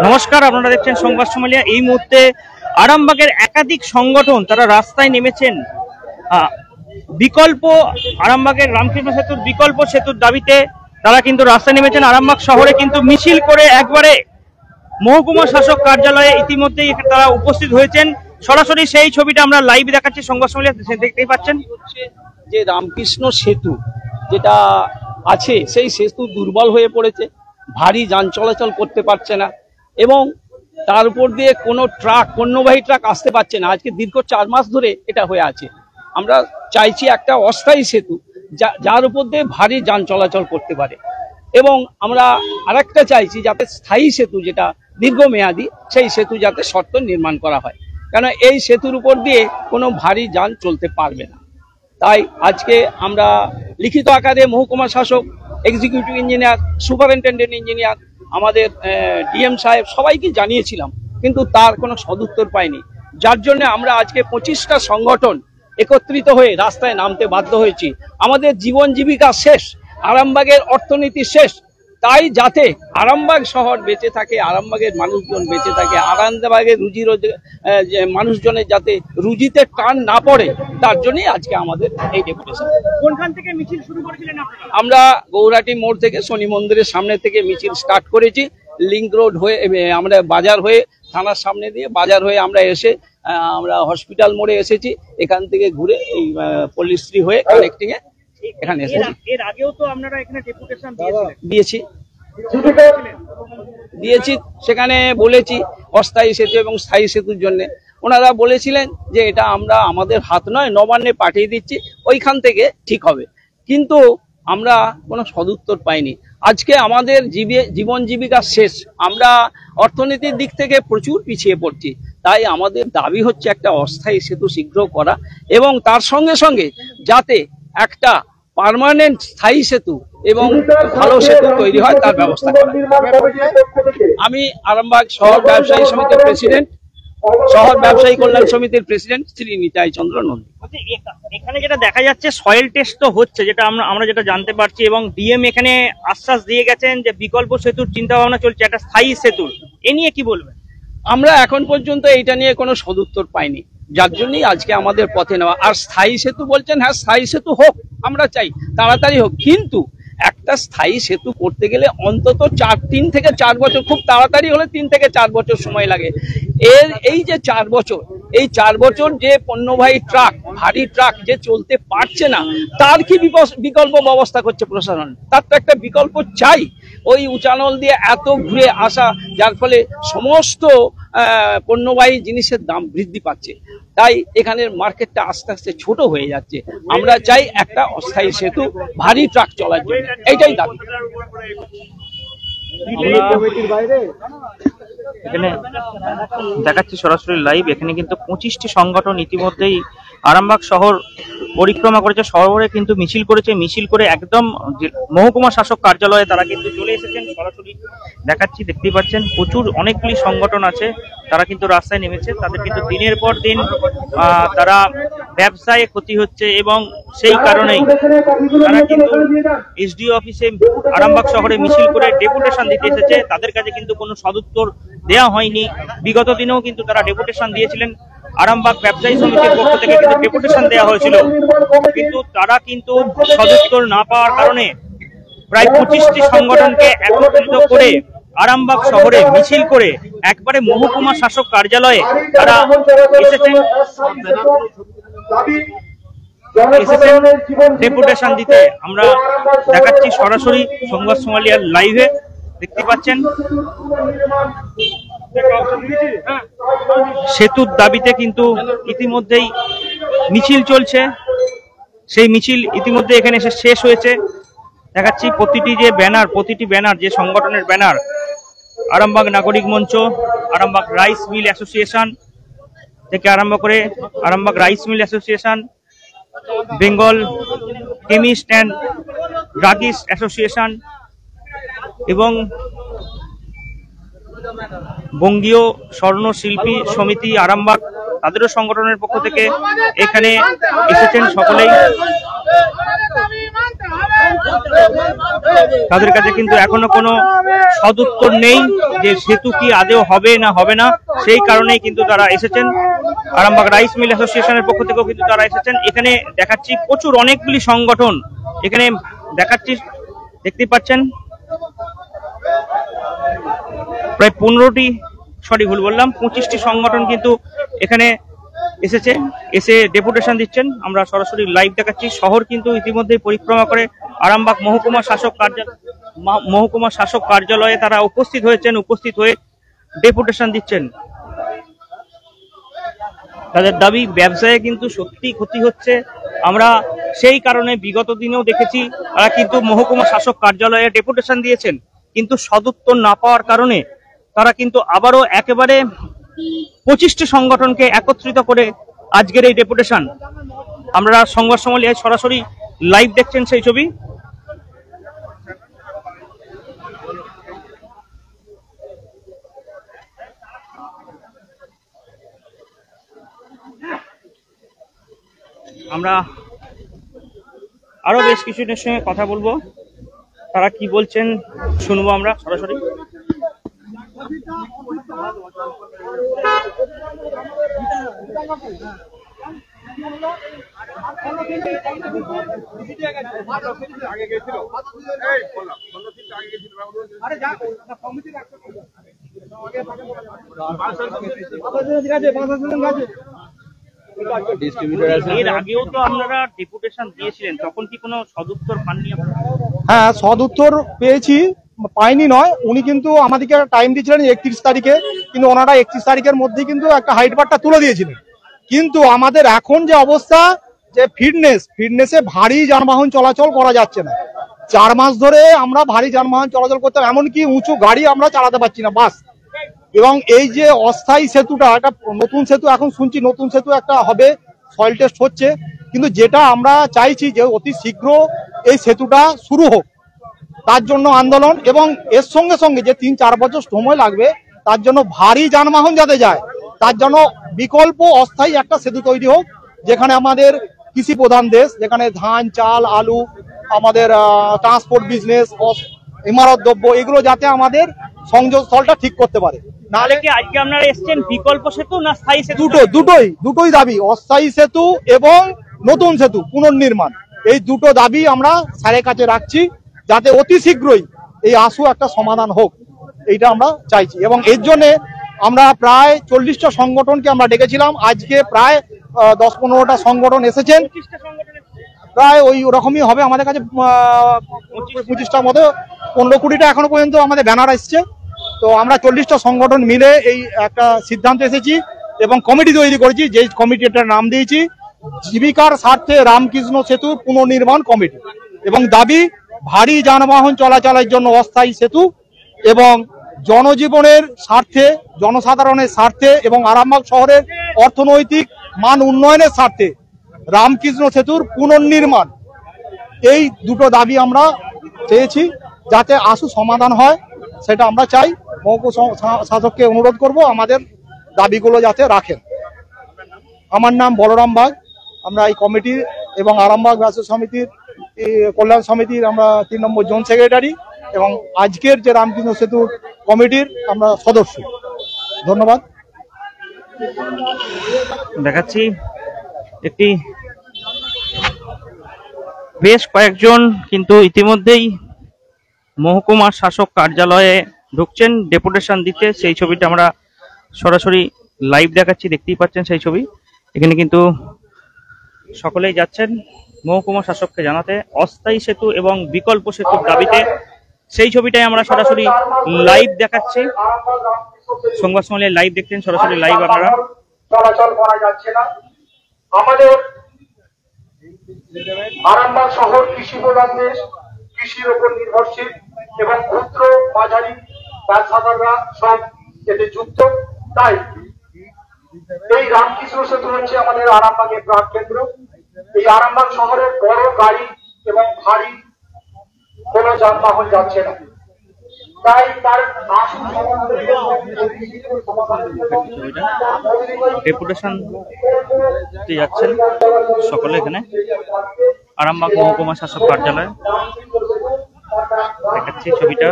নমস্কার, আপনারা দেখছেন সংবাদ সমালিয়া। এই মুহূর্তে আরামবাগের একাধিক সংগঠন তারা রাস্তায় নেমেছেন বিকল্প আরামবাগের রামকৃষ্ণ সেতুর বিকল্প সেতুর দাবিতে। তারা কিন্তু রাস্তায় নেমেছেন। আরামবাগ শহরে কিন্তু মিছিল করে একবারে মহকুমা শাসক কার্যালয়ে ইতিমধ্যেই তারা উপস্থিত হয়েছেন। সরাসরি সেই ছবিটা আমরা লাইভ দেখাচ্ছি সংবাদ সমালিয়া, দেখতেই পাচ্ছেন। যে রামকৃষ্ণ সেতু যেটা আছে সেই সেতু দুর্বল হয়ে পড়েছে, ভারী যান চলাচল করতে পারছে না এবং তার উপর দিয়ে কোনো ট্রাক, পণ্যবাহী ট্রাক আসতে পারছে না। আজকে দীর্ঘ 4 মাস ধরে এটা হয়ে আছে। আমরা চাইছি একটা অস্থায়ী সেতু যার উপর দিয়ে ভারী যান চলাচল করতে পারে, এবং আমরা আরেকটা চাইছি যাতে স্থায়ী সেতু, যেটা দীর্ঘমেয়াদী, সেই সেতু যাতে শর্ত নির্মাণ করা হয়, কেন এই সেতুর উপর দিয়ে কোনো ভারী যান চলতে পারবে না। তাই আজকে আমরা লিখিত আকারে মহকুমা শাসক, এক্সিকিউটিভ ইঞ্জিনিয়ার, সুপারিনটেন্ডেন্ট ইঞ্জিনিয়ার, আমাদের ডিএম সাহেব সবাইকে জানিয়েছিলাম, কিন্তু তার কোনো সদুত্তর পাইনি। যার জন্য আমরা আজকে 25টা সংগঠন একত্রিত হয়ে রাস্তায় নামতে বাধ্য হয়েছি। আমাদের জীবন জীবিকা শেষ, আরামবাগের অর্থনীতি শেষ। তাই যাতে আরামবাগ শহর বেঁচে থাকে, আরামবাগের মানুষজন বেঁচে থাকে, আরামবাগের মানুষজনের যাতে রুজিতে টান না পড়ে, তার জন্যই আজকে আমাদের এই ডেপুটেশন। কোনখান থেকে মিছিল শুরু করেছিলেন আপনারা? আমরা গৌরাটি মোড় থেকে শনি মন্দিরের সামনে থেকে মিছিল স্টার্ট করেছি। লিংক রোড হয়ে আমরা বাজার হয়ে, থানার সামনে দিয়ে বাজার হয়ে আমরা এসে আমরা হসপিটাল মোড়ে এসেছি। এখান থেকে ঘুরে এই পল্লীশ্রী হয়ে কানেক্টিং এ এখানে এসেছি। এর আগেও তো আপনারা এখানে ডেপুটেশন দিয়েছি, সেখানে বলেছি অস্থায়ী সেতু এবং স্থায়ী সেতুর জন্য। ওনারা বলেছিলেন যে এটা আমরা আমাদের হাত নয়, নবান্নে পাঠিয়ে দিচ্ছি, ওইখান থেকে ঠিক হবে, কিন্তু আমরা কোনো সদুত্তর পাইনি। আজকে আমাদের জীবন জীবিকা শেষ, আমরা অর্থনীতির দিক থেকে প্রচুর পিছিয়ে পড়ছি। তাই আমাদের দাবি হচ্ছে একটা অস্থায়ী সেতু শীঘ্র করা, এবং তার সঙ্গে সঙ্গে যাতে একটা পার্মানেন্ট স্থায়ী সেতু এবং ভালো সেতু তৈরি হয় তার ব্যবস্থা করা। আমি আরামবাগ শহর ব্যবসায়ী সমিতির প্রেসিডেন্ট, শহর ব্যবসায়ী কল্যাণ সমিতির প্রেসিডেন্ট শ্রী নিতাই চন্দ্র নন্দী। এখানে যেটা দেখা যাচ্ছে সয়েল টেস্ট তো হচ্ছে, যেটা আমরা যেটা জানতে পারছি, এবং ডিএম এখানে আশ্বাস দিয়ে গেছেন যে বিকল্প সেতুর চিন্তা ভাবনা চলছে, একটা স্থায়ী সেতুর। এ নিয়ে কি বলবেন? আমরা এখন পর্যন্ত এইটা নিয়ে কোনো সদুত্তর পাইনি, যার জন্যই আজকে আমাদের পথে নেওয়া। আর স্থায়ী সেতু বলছেন, হ্যাঁ স্থায়ী সেতু হোক, আমরা চাই তাড়াতাড়ি হোক, কিন্তু একটা স্থায়ী সেতু করতে গেলে অন্তত 3 থেকে 4 বছর, খুব তাড়াতাড়ি হলে 3 থেকে 4 বছর সময় লাগে। এই যে 4 বছর, এই 4 বছর যে পণ্যবাহী ট্রাক, ভারী ট্রাক যে চলতে পারছে না, তার কি বিকল্প ব্যবস্থা করছে প্রশাসন? তার তো একটা বিকল্প চাই। ওই উচানল দিয়ে এত ঘুরে আসা, যার ফলে সমস্ত পণ্যবাহী জিনিসের দাম বৃদ্ধি পাচ্ছে। তাই এখানের মার্কেটটা আস্তে আস্তে ছোট হয়ে যাচ্ছে। আমরা চাই একটা অস্থায়ী সেতু ভারী ট্রাক চলার জন্য, এইটাই দাবি। এখানে দেখাচ্ছি সরাসরি লাইভ। এখানে কিন্তু 25টি সংগঠন ইতিমধ্যেই আরামবাগ শহর পরিক্রমা করেছে, শহরে কিন্তু মিছিল করেছে। মিছিল করে একদম মহকুমা শাসক কার্যালয়ে তারা কিন্তু চলে এসেছেন। সরাসরি দেখাচ্ছি, দেখতেই পাচ্ছেন প্রচুর অনেকগুলি সংগঠন আছে, তারা কিন্তু রাস্তায় নেমেছে। তাদের কিন্তু দিনের পর দিন তারা ব্যবসায় ক্ষতি হচ্ছে, এবং সেই কারণেই তারা কিন্তু এসডিও অফিসে আরামবাগ শহরে মিছিল করে ডেপুটেশন দিতে এসেছে। তাদের কাছে কিন্তু কোনো সদুত্তর দেওয়া হয়নি। বিগত দিনেও কিন্তু তারা ডেপুটেশন দিয়েছিলেন, আরামবাগ ব্যবসায়ী সমিতির পক্ষ থেকে কিন্তু ডেপুটেশন দেওয়া হয়েছিল, কিন্তু তারা কিন্তু সদুত্তর না পাওয়ার কারণে প্রায় 25টি সংগঠনকে একত্রিত করে আরামবাগ শহরে মিছিল করে একবারে মহকুমা শাসক কার্যালয়ে তারা এসেছেন ডেপুটেশন দিতে। আমরা দেখাচ্ছি সরাসরি সংবাদ সমালিয়ার লাইভে, দেখতে পাচ্ছেন সেতুর দাবিতে কিন্তু ইতিমধ্যেই মিছিল চলছে। সেই মিছিল ইতিমধ্যে এখানে এসে শেষ হয়েছে। দেখাচ্ছি প্রতিটি ব্যানার, যে সংগঠনের ব্যানার, আরামবাগ নাগরিক মঞ্চ, আরামবাগ রাইস মিল অ্যাসোসিয়েশন থেকে আরম্ভ করে Arambagh rice mill association, Bengal chemist and druggist association এবং বঙ্গীয় স্বর্ণ শিল্পী সমিতি আরামবাগ, তাদেরও সংগঠনের পক্ষ থেকে এখানে এসেছেন সকলেই। তাদের কাছে কিন্তু এখনো কোনো সদুত্তর নেই যে সেতু কি আদেও হবে না হবে না। সেই কারণেই কিন্তু তারা এসেছেন, আরামবাগ রাইস মিল অ্যাসোসিয়েশনের পক্ষ থেকেও কিন্তু তারা এসেছেন। এখানে দেখাচ্ছি প্রচুর অনেকগুলি সংগঠন এখানে দেখাচ্ছি, দেখতে পাচ্ছেন প্রায় 25টি সংগঠন কিন্তু এখানে এসে ডেপুটেশন দিচ্ছেন। আমরা সরাসরি লাইভ দেখাচ্ছি। শহর কিন্তু ইতিমধ্যেই পরিক্রমা করে আরামবাগ মহকুমা শাসক কার্যালয়ে তারা উপস্থিত হয়ে ডেপুটেশন দিচ্ছেন। তাদের দাবি ব্যবসায়ে কিন্তু সত্যি ক্ষতি হচ্ছে। আমরা সেই কারণে বিগত দিনেও দেখেছি তারা কিন্তু মহকুমা শাসক কার্যালয়ে ডেপুটেশন দিয়েছেন, কিন্তু সদুত্তর না পাওয়ার কারণে তারা কিন্তু আবারও একেবারে 25টি সংগঠনকে একত্রিত করে আজকের এই ডেপুটেশন। আমরা সংবাদ সম্মেলনে সরাসরি লাইভ দেখছেন সেই ছবি। আমরা আরো বেশ কিছুজনের সঙ্গে কথা বলবো, তারা কি বলছেন শুনবো আমরা সরাসরি। এর আগেও তো আপনারা ডেপুটেশন দিয়েছিলেন, তখন কি কোনো সদুত্তর পাননি আপনারা? হ্যাঁ, সদুত্তর পেয়েছি, পাইনি নয়। উনি কিন্তু আমাদেরকে টাইম দিয়েছিলেন 31 তারিখে, কিন্তু ওনারা 31 তারিখের মধ্যেই কিন্তু একটা হাইট বারটা তুলে দিয়েছিলেন। কিন্তু আমাদের এখন যে অবস্থা, যে ফিটনেসে ভারী যানবাহন চলাচল করা যাচ্ছে না। 4 মাস ধরে আমরা ভারী যানবাহন চলাচল করতাম, এমনকি উঁচু গাড়ি আমরা চালাতে পারছি না, বাস। এবং এই যে অস্থায়ী সেতুটা, একটা নতুন সেতু এখন শুনছি নতুন সেতু একটা হবে, সয়েল টেস্ট হচ্ছে, কিন্তু যেটা আমরা চাইছি যে অতি শীঘ্র এই সেতুটা শুরু হোক, তার জন্য আন্দোলন। এবং এর সঙ্গে সঙ্গে যে 3-4 বছর সময় লাগবে, তার জন্য ভারী যানবাহন যাতে যায়, তার জন্য বিকল্প অস্থায়ী একটা সেতু তৈরি হোক, যেখানে আমাদের কৃষি প্রধান দেশ, যেখানে ধান, চাল, আলু, আমাদের ট্রান্সপোর্ট বিজনেস, ইমারত দ্রব্য, এগুলো যাতে আমাদের সংযোগ স্থলটা ঠিক করতে পারে। নাহলে কি আজকে আপনারা এসেছেন বিকল্প সেতু না স্থায়ী সেতু? দুটোই দাবি, অস্থায়ী সেতু এবং নতুন সেতু পুনর্নির্মাণ, এই দুটো দাবি আমরা স্যারের কাছে রাখছি, যাতে অতি শীঘ্রই এই আশু একটা সমাধান হোক, এইটা আমরা চাইছি। এবং এর জন্য আমরা প্রায় 40টা সংগঠনকে আমরা ডেকেছিলাম। আজকে প্রায় 10-15টা সংগঠন এসেছেন, প্রায় ওই রকমই হবে আমাদের কাছে 25টার মতো। 15-20টা এখনো পর্যন্ত আমাদের ব্যানার এসছে। তো আমরা 40টা সংগঠন মিলে এই একটা সিদ্ধান্ত এসেছি এবং কমিটি তৈরি করেছি, যে কমিটিটার নাম দিয়েছি জীবিকার স্বার্থে রামকৃষ্ণ সেতু পুনর্নির্মাণ কমিটি। এবং দাবি ভারী যানবাহন চলাচলের জন্য অস্থায়ী সেতু, এবং জনজীবনের স্বার্থে, জনসাধারণের স্বার্থে এবং আরামবাগ শহরের অর্থনৈতিক মান উন্নয়নের স্বার্থে রামকৃষ্ণ সেতুর পুনর্নির্মাণ। এই দুটো দাবি আমরা চেয়েছি, যাতে আশু সমাধান হয় সেটা আমরা চাই। মহকুমা শাসককে অনুরোধ করব আমাদের দাবিগুলো যাতে রাখেন। আমার নাম বলরাম বাগ, আমরা এই কমিটির এবং আরামবাগ ব্যবসা সমিতির কল্যাণ সমিতির আমরা 3 নম্বর জোন সেক্রেটারি, এবং আজকের যে রামকৃষ্ণ সেতু কমিটির আমরা সদস্য। ধন্যবাদ। দেখাচ্ছি একটি বেশ কয়েকজন কিন্তু ইতিমধ্যেই মহকুমা শাসক কার্যালয়ে ঢুকছেন ডেপুটেশন দিতে। সেই ছবিটা আমরা সরাসরি লাইভ দেখাচ্ছি, দেখতেই পাচ্ছেন সেই ছবি। এখানে কিন্তু সকলেই যাচ্ছেন মহকুমা শাসককে জানাতে অস্থায়ী সেতু এবং বিকল্প সেতুর দাবিতে। সেই ছবিটাই আমরা সরাসরি লাইভ দেখাচ্ছি। সংবাদ সম্মেলনে লাইভ দেখছেন, সরাসরি লাইভ আপনারা। চলাচল করা যাচ্ছে না। আমাদের আরামবাগ শহর কৃষি প্রধান দেশ, কৃষির উপর নির্ভরশীল, এবং ক্ষুদ্র মাঝারি ব্যবসাদাররা সব এতে যুক্ত। তাই এই রামকৃষ্ণ সেতু হচ্ছে আমাদের আরামবাগের প্রাণ কেন্দ্র। এই আরামবাগ শহরের বড় গাড়ি এবং ভারী কোনো যানবাহন যাচ্ছে না, তাই তার ডেপুটেশন যাচ্ছেন সকলে এখানে আরামবাগ মহকুমা শাসক কার্যালয়। দেখাচ্ছি ছবিটা।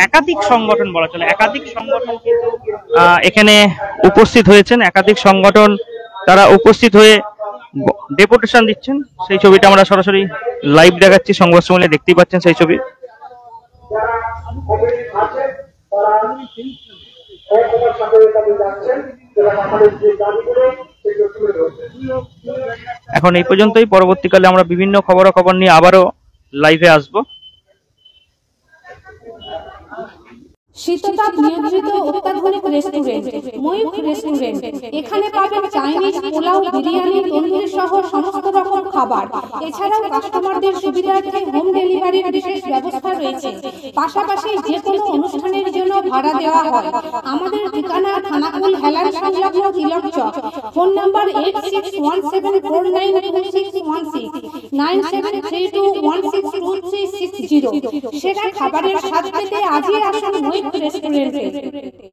একাধিক সংগঠন বলা চলে, একাধিক সংগঠন কিন্তু এখানে উপস্থিত হয়েছেন, একাধিক সংগঠন তারা উপস্থিত হয়ে ডেপুটেশন দিচ্ছেন। সেই ছবিটা আমরা সরাসরি লাইভ দেখাচ্ছি, সংবাদ সম্মেলনে দেখতেই পাচ্ছেন সেই ছবি। এখন এই পর্যন্তই, পরবর্তীকালে আমরা বিভিন্ন খবরাখবর নিয়ে আবারও লাইভে আসবো। শীততাপ নিয়ন্ত্রিত অত্যাধুনিক রেস্টুরেন্ট ময়ূখ রেস্টুরেন্ট। এখানে পাবেন চাইনিজ, পোলাও, বিরিয়ানি, তন্দুরি সহ সমস্ত রকম খাবার। এছাড়াও কাস্টমারদের সুবিধার্থে হোম ডেলিভারির বিশেষ ব্যবস্থা রয়েছে। পাশাপাশি যে কোনো অনুষ্ঠানের জন্য ভাড়া দেওয়া হয়। আমাদের ঠিকানা থানাকুল হেলান সংলগ্ন তিলক চক। Phone number 8617492616 9732162360। সেরা খাবারের স্বাদ পেতে আজই আসুন ময়ূখ রেস্টুরেন্টে।